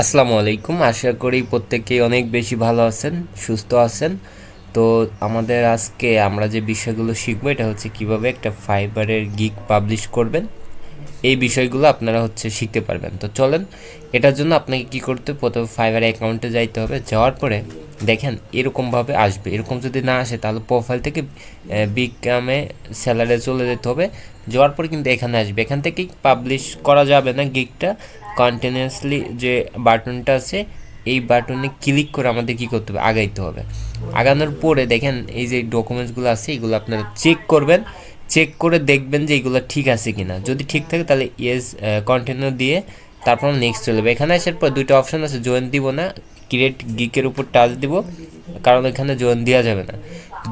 আসসালামু আলাইকুম। আশা করি প্রত্যেকেই অনেক বেশি ভালো আছেন, সুস্থ আছেন। তো আমাদের আজকে আমরা যে বিষয়গুলো শিখবো এটা হচ্ছে কিভাবে একটা ফাইবারের গিগ পাবলিশ করবেন। এই বিষয়গুলো আপনারা হচ্ছে শিখতে পারবেন। তো চলেন, এটার জন্য আপনাকে কি করতে হবে, প্রথমে ফাইবার অ্যাকাউন্টে যাইতে হবে। যাওয়ার পরে দেখেন এরকমভাবে আসবে। এরকম যদি না আসে তাহলে প্রোফাইল থেকে বিকামে স্যালারে চলে যেতে হবে। যাওয়ার পরে কিন্তু এখানে আসবে। এখান থেকেই পাবলিশ করা যাবে না গিগটা। কন্টিনিউয়াসলি যে বাটনটা আছে এই বাটনে ক্লিক করে আমাদের কী করতে হবে, আগাইতে হবে। আগানোর পরে দেখেন এই যে ডকুমেন্টসগুলো আছে এগুলো আপনারা চেক করবেন। চেক করে দেখবেন যে এইগুলো ঠিক আছে কিনা। যদি ঠিক থাকে তাহলে ইয়েস কন্টিনিউ দিয়ে তারপর নেক্সট চলে যাবে। এখানে আসার পর দুটো অপশন আছে, জয়েন দিব না ক্রিয়েট গিকের উপর টাচ দিব, কারণ এখানে জয়েন দেওয়া যাবে না।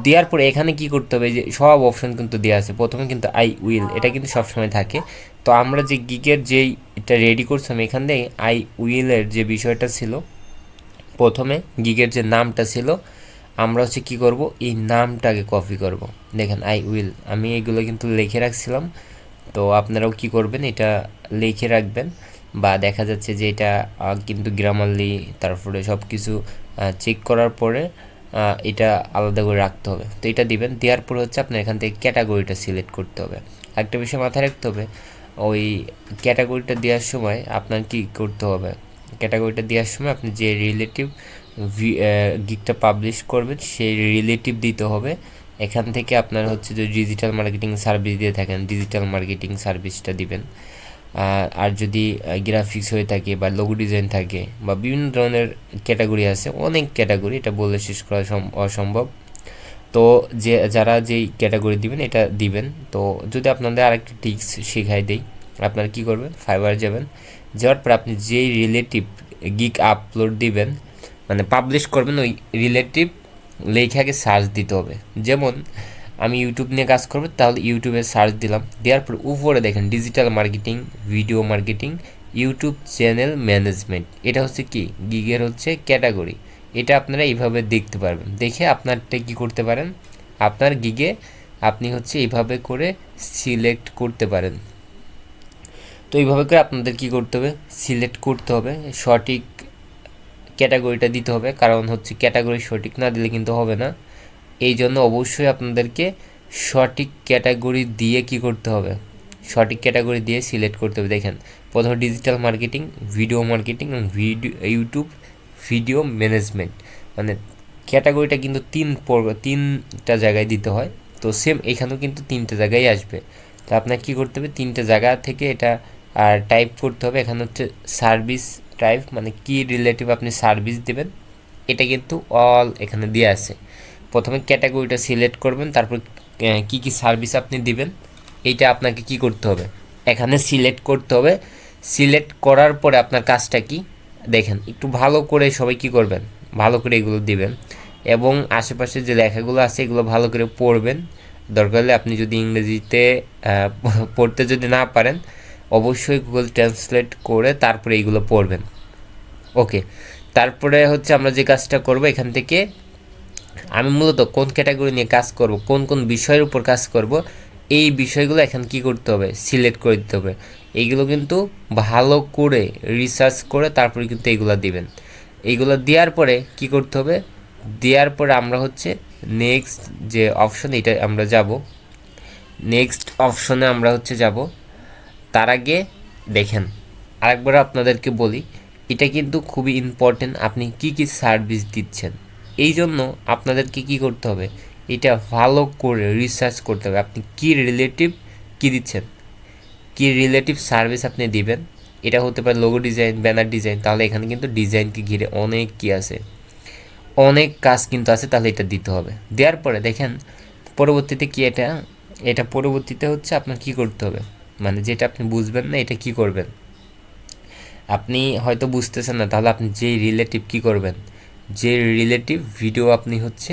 দেওয়ার পরে এখানে কি করতে হবে, যে সব অপশন কিন্তু দেওয়া আছে। প্রথমে কিন্তু আই উইল, এটা কিন্তু সবসময় থাকে। তো আমরা যে গিকের যেই এটা রেডি করছিলাম এখান থেকে আই উইলের যে বিষয়টা ছিল, প্রথমে গিগের যে নামটা ছিল আমরা হচ্ছে কী করব, এই নামটাকে কপি করব। দেখেন আই উইল, আমি এগুলো কিন্তু লিখে রাখছিলাম। তো আপনারাও কি করবেন, এটা লিখে রাখবেন। বা দেখা যাচ্ছে যে এটা কিন্তু গ্রামারলি তারপরে সব কিছু চেক করার পরে এটা আলাদা করে রাখতে হবে। তো এটা দিবেন। দেওয়ার পরে হচ্ছে আপনার এখান থেকে ক্যাটাগরিটা সিলেক্ট করতে হবে। একটা বিষয় মাথায় রাখতে হবে, ওই ক্যাটাগরিটা দেওয়ার সময় আপনার কি করতে হবে, ক্যাটাগরিটা দেওয়ার সময় আপনি যে রিলেটিভ গিগটা পাবলিশ করবেন সেই রিলেটিভ দিতে হবে। এখান থেকে আপনার হচ্ছে যে ডিজিটাল মার্কেটিং সার্ভিস দিয়ে থাকেন ডিজিটাল মার্কেটিং সার্ভিসটা দিবেন। আর যদি গ্রাফিক্স হয়ে থাকে বা লোগো ডিজাইন থাকে বা বিভিন্ন ধরনের ক্যাটাগরি আছে, অনেক ক্যাটাগরি, এটা বলে শেষ করা অসম্ভব। তো যে যারা যেই ক্যাটাগরি দিবেন এটা দিবেন। তো যদি আপনাদের আরেকটি টিপস শেখাই দেই, আপনারা কী করবেন, ফাইবার যাবেন। যাওয়ার পর আপনি যেই রিলেটিভ গিগ আপলোড দিবেন মানে পাবলিশ করবেন, ওই রিলেটিভ লেখাকে সার্চ দিতে হবে। যেমন আমি ইউটিউব নিয়ে কাজ করবো, তাহলে ইউটিউবে সার্চ দিলাম। দেওয়ার পর উপরে দেখেন digital marketing, video marketing, YouTube channel management, এটা হচ্ছে কি গিগের হচ্ছে ক্যাটাগরি। এটা আপনারা এইভাবে দেখতে পারবেন। দেখে আপনারটা কী করতে পারেন, আপনার গিগে আপনি হচ্ছে এইভাবে করে সিলেক্ট করতে পারেন। তো এইভাবে করে আপনাদের কী করতে হবে, সিলেক্ট করতে হবে, সঠিক ক্যাটাগরিটা দিতে হবে। কারণ হচ্ছে ক্যাটাগরি সঠিক না দিলে কিন্তু হবে না। এই জন্য অবশ্যই আপনাদেরকে সঠিক ক্যাটাগরি দিয়ে কি করতে হবে, সঠিক ক্যাটাগরি দিয়ে সিলেক্ট করতে হবে। দেখেন প্রথমে ডিজিটাল মার্কেটিং, ভিডিও মার্কেটিং এবং ইউটিউব ভিডিও ম্যানেজমেন্ট, মানে ক্যাটাগরিটা কিন্তু তিনটা জায়গায় দিতে হয়। তো সেম এখানেও কিন্তু তিনটে জায়গায় আসবে। তো আপনার কী করতে হবে, তিনটে জায়গা থেকে এটা টাইপ করতে হবে। এখানে হচ্ছে সার্ভিস টাইপ, মানে কি রিলেটিভ আপনি সার্ভিস দেবেন, এটা কিন্তু অল এখানে দিয়ে আছে। প্রথমে ক্যাটাগরিটা সিলেক্ট করবেন, তারপর কি কি সার্ভিস আপনি দিবেন এইটা আপনাকে কি করতে হবে, এখানে সিলেক্ট করতে হবে। সিলেক্ট করার পরে আপনার কাজটা কি দেখেন, একটু ভালো করে সবাই কি করবেন, ভালো করে এগুলো দিবেন এবং আশেপাশে যে লেখাগুলো আছে এগুলো ভালো করে পড়বেন। দরকার হলে আপনি যদি ইংরেজিতে পড়তে যদি না পারেন অবশ্যই গুগল ট্রান্সলেট করে তারপরে এইগুলো পড়বেন। ওকে, তারপরে হচ্ছে আমরা যে কাজটা করব, এখান থেকে আমি মূলত কোন ক্যাটাগরি নিয়ে কাজ করব, কোন কোন বিষয়ের উপর কাজ করব, এই বিষয়গুলো এখন কি করতে হবে, সিলেক্ট করে দিতে হবে। এইগুলো কিন্তু ভালো করে রিসার্চ করে তারপরে কিন্তু এইগুলো দিবেন। এইগুলো দেওয়ার পরে কি করতে হবে, দেওয়ার পরে আমরা হচ্ছে নেক্সট যে অপশন এটা আমরা যাব, নেক্সট অপশনে আমরা হচ্ছে যাব। তার আগে দেখেন আরেকবার আপনাদেরকে বলি, এটা কিন্তু খুবই ইম্পর্টেন্ট আপনি কি কি সার্ভিস দিচ্ছেন। এই জন্য আপনাদেরকে কি করতে হবে, এটা ভালো করে রিসার্চ করতে হবে আপনি কি রিলেটিভ কি দিচ্ছেন, কি রিলেটিভ সার্ভিস আপনি দিবেন। এটা হতে পারে লোগো ডিজাইন, ব্যানার ডিজাইন, তাহলে এখানে কিন্তু ডিজাইনকে ঘিরে অনেক কি আছে, অনেক কাজ কিন্তু আছে, তাহলে এটা দিতে হবে। দেওয়ার পরে দেখেন পরবর্তীতে কি এটা, এটা পরবর্তীতে হচ্ছে আপনার কি করতে হবে, মানে যেটা আপনি বুঝবেন না এটা কি করবেন, আপনি হয়তো বুঝতেছেন না, তাহলে আপনি যেই রিলেটিভ কী করবেন, যে রিলেটিভ ভিডিও আপনি হচ্ছে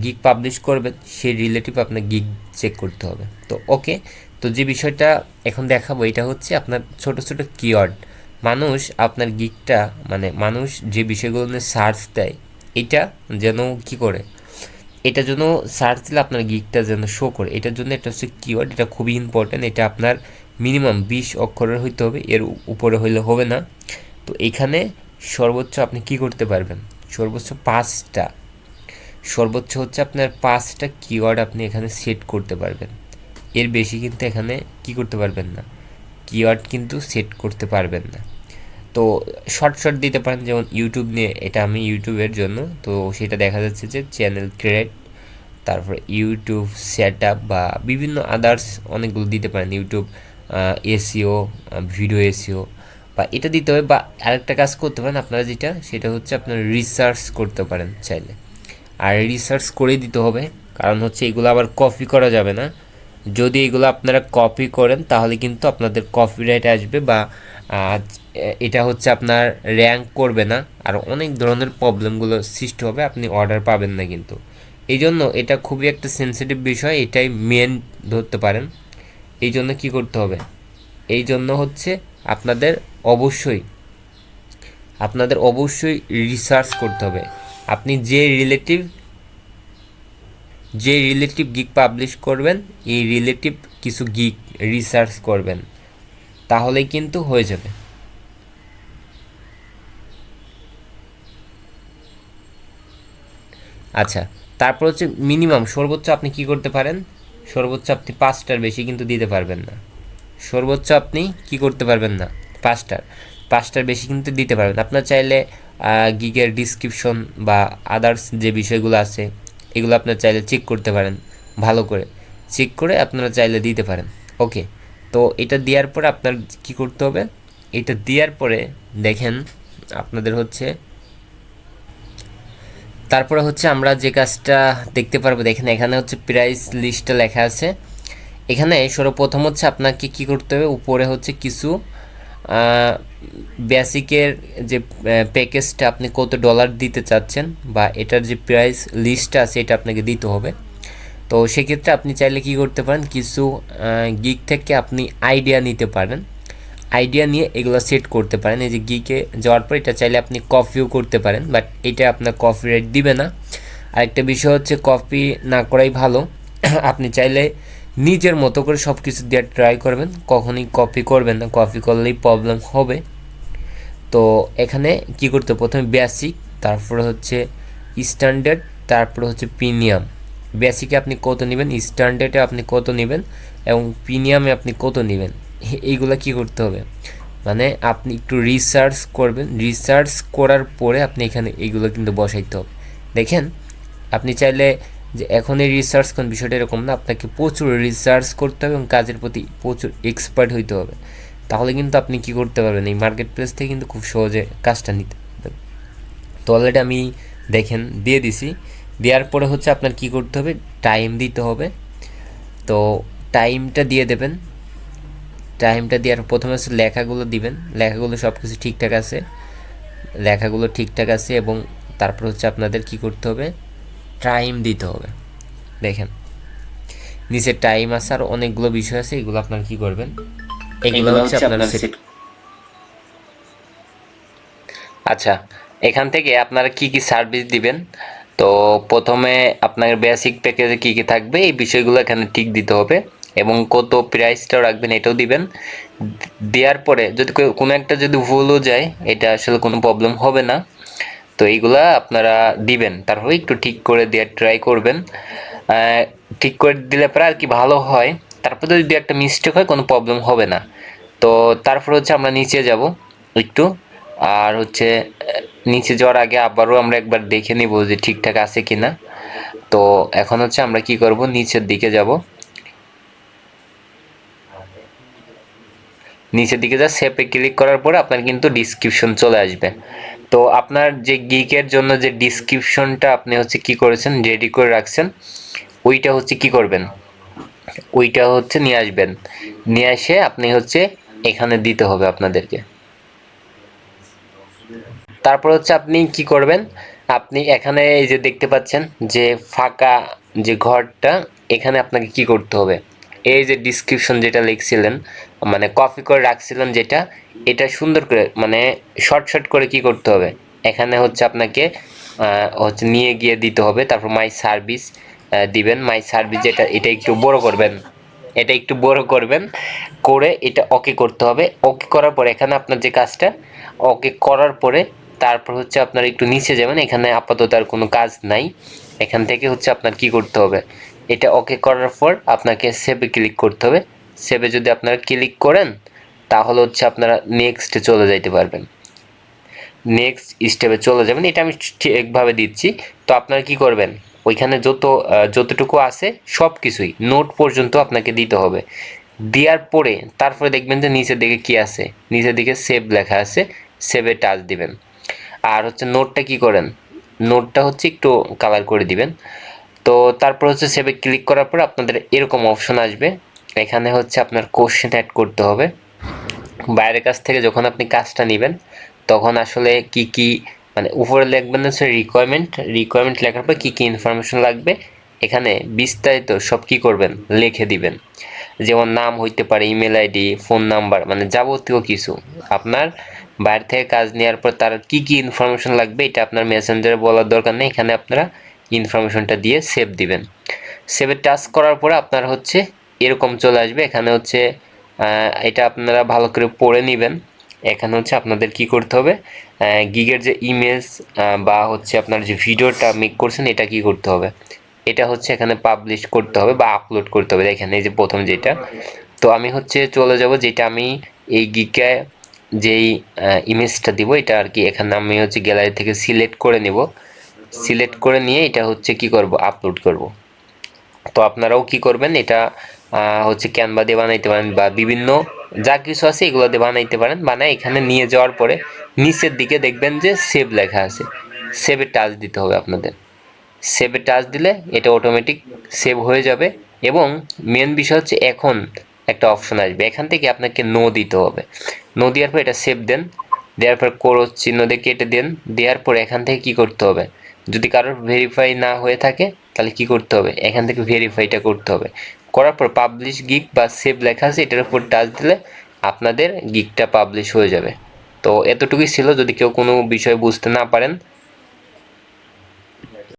গিগ পাবলিশ করবেন সেই রিলেটিভ আপনার গিগ চেক করতে হবে। তো ওকে, তো যে বিষয়টা এখন দেখাবো এটা হচ্ছে আপনার ছোট ছোট কিওয়ার্ড। মানুষ আপনার গিগটা, মানে মানুষ যে বিষয়গুলো নিয়ে সার্চ দেয় এটা যেন কি করে, এটা জন্য সার্চ দিলে আপনার গিগটা যেন শো করে, এটার জন্য এটা হচ্ছে কিওয়ার্ড। এটা খুবই ইম্পর্ট্যান্ট, এটা আপনার মিনিমাম 20 অক্ষরের হইতে হবে, এর উপরে হইলে হবে না। তো এখানে সর্বোচ্চ আপনি কি করতে পারবেন, সর্বোচ্চ হচ্ছে আপনার 5টা কিওয়ার্ড আপনি এখানে সেট করতে পারবেন। এর বেশি কিন্তু এখানে কি করতে পারবেন না, কিওয়ার্ড কিন্তু সেট করতে পারবেন না। তো শর্ট দিতে পারেন, যেমন ইউটিউব নিয়ে, এটা আমি ইউটিউবের জন্য, তো সেটা দেখা যাচ্ছে যে চ্যানেল ক্রিয়েট, তারপরে ইউটিউব সেট আপ বা বিভিন্ন আদার্স অনেকগুলো দিতে পারেন, ইউটিউব এসইও, ভিডিও এসইও, বা এটা দিতে হবে। বা আরেকটা কাজ করতে পারেন আপনারা, যেটা সেটা হচ্ছে আপনারা রিসার্চ করতে পারেন চাইলে, আর রিসার্চ করেই দিতে হবে, কারণ হচ্ছে এগুলো আবার কপি করা যাবে না। যদি এগুলো আপনারা কপি করেন তাহলে কিন্তু আপনাদের কপিরাইট আসবে, বা এটা হচ্ছে আপনার র্যাঙ্ক করবে না, আর অনেক ধরনের প্রবলেমগুলো সৃষ্টি হবে, আপনি অর্ডার পাবেন না কিন্তু। এই জন্য এটা খুবই একটা সেন্সিটিভ বিষয়, এটাই মেন ধরতে পারেন। এই জন্য কী করতে হবে, এই জন্য হচ্ছে আপনাদের অবশ্যই রিসার্চ করতে হবে। আপনি যে রিলেটিভ গিগ পাবলিশ করবেন, এই রিলেটিভ কিছু গিগ রিসার্চ করবেন, তাহলেই কিন্তু হয়ে যাবে। আচ্ছা, তারপর হচ্ছে মিনিমাম, সর্বোচ্চ আপনি কি করতে পারেন, সর্বোচ্চ আপনি 5টার বেশি কিন্তু দিতে পারবেন না। সর্বোচ্চ আপনি কি করতে পারবেন না, 5টার বেশি কিন্তু দিতে পারবেন। আপনার চাইলে গিগের ডিসক্রিপশন বা আদার্স যে বিষয়গুলো আছে এগুলো আপনার চাইলে চেক করতে পারেন, ভালো করে চেক করে আপনারা চাইলে দিতে পারেন। ওকে, তো এটা দেওয়ার পরে আপনার কি করতে হবে, এটা দেওয়ার পরে দেখেন আপনাদের হচ্ছে, তারপরে হচ্ছে আমরা যে কাজটা দেখতে পারবো, দেখেন এখানে হচ্ছে প্রাইস লিস্টটা লেখা আছে। এখানে সর্বপ্রথম হচ্ছে আপনাকে কি করতে হবে, উপরে হচ্ছে কিছু বেসিকের যে প্যাকেজটা আপনি কত ডলার দিতে চাচ্ছেন বা এটার যে প্রাইস লিস্টটা আছে এটা আপনাকে দিতে হবে। তো সেক্ষেত্রে আপনি চাইলে কি করতে পারেন, কিছু গিগ থেকে আপনি আইডিয়া নিতে পারেন, আইডিয়া নিয়ে এগুলো সেট করতে পারেন। এই যে গিকে যাওয়ার পর এটা চাইলে আপনি কপিও করতে পারেন, বাট এটা আপনার কপিরাইট দিবে না। আরেকটা বিষয় হচ্ছে কপি না করাই ভালো। আপনি চাইলে নিজের মতো করে সব কিছু দেওয়ার ট্রাই করবেন, কখনই কপি করবেন না, কপি করলেই প্রবলেম হবে। তো এখানে কি করতে, প্রথমে বেসিক, তারপরে হচ্ছে স্ট্যান্ডার্ড, তারপরে হচ্ছে প্রিমিয়াম। বেসিকে আপনি কত নেবেন, স্ট্যান্ডার্ডে আপনি কত নেবেন এবং প্রিমিয়ামে আপনি কত নেবেন, এইগুলো কি করতে হবে, মানে আপনি একটু রিসার্চ করবেন। রিসার্চ করার পরে আপনি এখানে এইগুলো কিন্তু বসাইতে হবে। দেখেন আপনি চাইলে যে এখনই রিসার্চ করেন, বিষয়টা এরকম না, আপনাকে প্রচুর রিসার্চ করতে হবে এবং কাজের প্রতি প্রচুর এক্সপার্ট হইতে হবে, তাহলে কিন্তু আপনি কি করতে পারবেন, এই মার্কেট প্লেস থেকে কিন্তু খুব সহজে কাজটা নিতে পারবেন। তো অলরেডি আমি দেখেন দিয়ে দিছি, দেওয়ার পরে হচ্ছে আপনার কি করতে হবে, টাইম দিতে হবে। তো টাইমটা দিয়ে দেবেন, টাইমটা দেওয়ার প্রথমে হচ্ছে লেখাগুলো দিবেন, লেখাগুলো সব কিছু ঠিকঠাক আছে, লেখাগুলো ঠিকঠাক আছে, এবং তারপর হচ্ছে আপনাদের কি করতে হবে, টাইম দিতে হবে। দেখেন নিচে টাইম আছে আর অনেকগুলো বিষয় আছে, এগুলো আপনারা কি করবেন, এগুলো হচ্ছে আপনারা সেট। আচ্ছা, এখান থেকে আপনারা কি কি সার্ভিস দিবেন, তো প্রথমে আপনার বেসিক প্যাকেজে কি কি থাকবে এই বিষয়গুলো এখানে ঠিক দিতে হবে, এবং কত প্রাইসটাও রাখবেন এটাও দিবেন। দেওয়ার পরে যদি কোনো একটা যদি ভুলও যায়, এটা আসলে কোনো প্রবলেম হবে না। তো এইগুলা আপনারা দিবেন, তারপরে একটু ঠিক করে দেওয়ার ট্রাই করবেন। ঠিক করে দিলে পরে আর কি ভালো হয়, তারপরে যদি একটা মিস্টেক হয় কোনো প্রবলেম হবে না। তো তারপর হচ্ছে আমরা নিচে যাব একটু, আর হচ্ছে নিচে যাওয়ার আগে আবারও আমরা একবার দেখে নিব যে ঠিকঠাক আছে কিনা। তো এখন হচ্ছে আমরা কি করব, নিচের দিকে যাব, নিচের দিকে যা সেভে ক্লিক করার পরে আপনার কিন্তু ডিসক্রিপশন চলে আসবে। তো আপনার যে গিকের জন্য যে ডিসক্রিপশনটা আপনি হচ্ছে কি করেছেন, রেডি করে রাখছেন, ওইটা হচ্ছে কি করবেন, ওইটা হচ্ছে নিয়ে আসবেন, নিয়ে এসে আপনি হচ্ছে এখানে দিতে হবে আপনাদেরকে। তারপর হচ্ছে আপনি কি করবেন, আপনি এখানে এই যে দেখতে পাচ্ছেন যে ফাঁকা যে ঘরটা, এখানে আপনাকে কি করতে হবে, এই যে ডিসক্রিপশন যেটা লিখছিলেন, মানে কপি করে রাখছিলেন যেটা, এটা সুন্দর করে মানে শর্ট করে কি করতে হবে, এখানে হচ্ছে আপনাকে হচ্ছে নিয়ে গিয়ে দিতে হবে। তারপর মাই সার্ভিস দিবেন, মাই সার্ভিস যেটা, এটা একটু বড় করবেন, এটা একটু বড় করবেন, করে এটা ওকে করতে হবে। ওকে করার পরে এখানে আপনার যে কাজটা, ওকে করার পরে তারপর হচ্ছে আপনার একটু নিচে যাবেন, এখানে আপাতত আর কোনো কাজ নাই। এখান থেকে হচ্ছে আপনার কি করতে হবে, এটা ওকে করার পর আপনাকে সেভে ক্লিক করতে হবে। সেভে যদি আপনারা ক্লিক করেন তাহলে হচ্ছে আপনারা নেক্সটে চলে যাইতে পারবেন, নেক্সট স্টেপে চলে যাবেন। এটা আমি ঠিকভাবে দিচ্ছি। তো আপনারা কি করবেন, ওইখানে যতটুকু আছে সব কিছুই নোট পর্যন্ত আপনাকে দিতে হবে। দেওয়ার পরে তারপরে দেখবেন যে নিচের দিকে কি আছে, নিচের দিকে সেভ লেখা আছে, সেভে টাচ দিবেন। আর হচ্ছে নোটটা কি করেন, নোটটা হচ্ছে একটু কালার করে দিবেন। তো তারপর হচ্ছে সেভে ক্লিক করার পর আপনাদের এরকম অপশন আসবে। এখানে হচ্ছে আপনার কোশ্চেন অ্যাড করতে হবে। বাইরের কাছ থেকে যখন আপনি কাজটা নেবেন তখন আসলে কি কি মানে উপরে লিখবেন হচ্ছে রিকোয়ারমেন্ট লেখার পর কি কি ইনফরমেশন লাগবে এখানে বিস্তারিত সব কি করবেন লিখে দিবেন। যেমন নাম হইতে পারে, ইমেল আইডি, ফোন নাম্বার, মানে যাবতীয় কিছু আপনার বাইরে থেকে কাজ নেওয়ার পর তার কি কি ইনফরমেশন লাগবে এটা আপনার মেসেঞ্জারে বলার দরকার নেই, এখানে আপনারা ইনফরমেশনটা দিয়ে সেভ দিবেন। সেভে টাচ করার পরে আপনার হচ্ছে এরকম চলে আসবে। এখানে হচ্ছে এটা আপনারা ভালো করে পড়ে নেবেন। এখানে হচ্ছে আপনাদের কি করতে হবে, গিগের যে ইমেজ বা হচ্ছে আপনার যে ভিডিওটা মেক করছেন এটা কি করতে হবে, এটা হচ্ছে এখানে পাবলিশ করতে হবে বা আপলোড করতে হবে। দেখেন এই যে প্রথম যেটা, তো আমি হচ্ছে চলে যাব যেটা আমি এই গিগে যেই ইমেজটা দিব এটা আর কি এখানে আমি হচ্ছে গ্যালারি থেকে সিলেক্ট করে নেব। সিলেক্ট করে নিয়ে এটা হচ্ছে কি করব, আপলোড করব। তো আপনারাও কি করবেন, এটা হচ্ছে ক্যানভা দিয়ে বানাইতে পারেন বা বিভিন্ন যা কিছু আছে এগুলো দিয়ে বানাইতে পারেন। বানায় এখানে নিয়ে যাওয়ার পরে নিচের দিকে দেখবেন যে সেভ লেখা আছে, সেভে টাচ দিতে হবে আপনাদের। সেভে টাচ দিলে এটা অটোমেটিক সেভ হয়ে যাবে। এবং মেন বিষয় হচ্ছে এখন একটা অপশন আসবে, এখান থেকে আপনাকে নো দিতে হবে। নো দেওয়ার পর এটা সেভ দেন, দেওয়ার পর ক্রস চিহ্ন দিয়ে কেটে দেন। দেওয়ার পর এখান থেকে কি করতে হবে, যদি কারোর ভেরিফাই না হয়ে থাকে তাহলে কি করতে হবে, এখান থেকে ভেরিফাইটা করতে হবে। করার পর পাবলিশ গিগ বা সেভ লেখা আছে এটার উপর টাচ দিলে আপনাদের গিগটা পাবলিশ হয়ে যাবে। তো এতটুকুই ছিল, যদি কেউ কোনো বিষয় বুঝতে না পারেন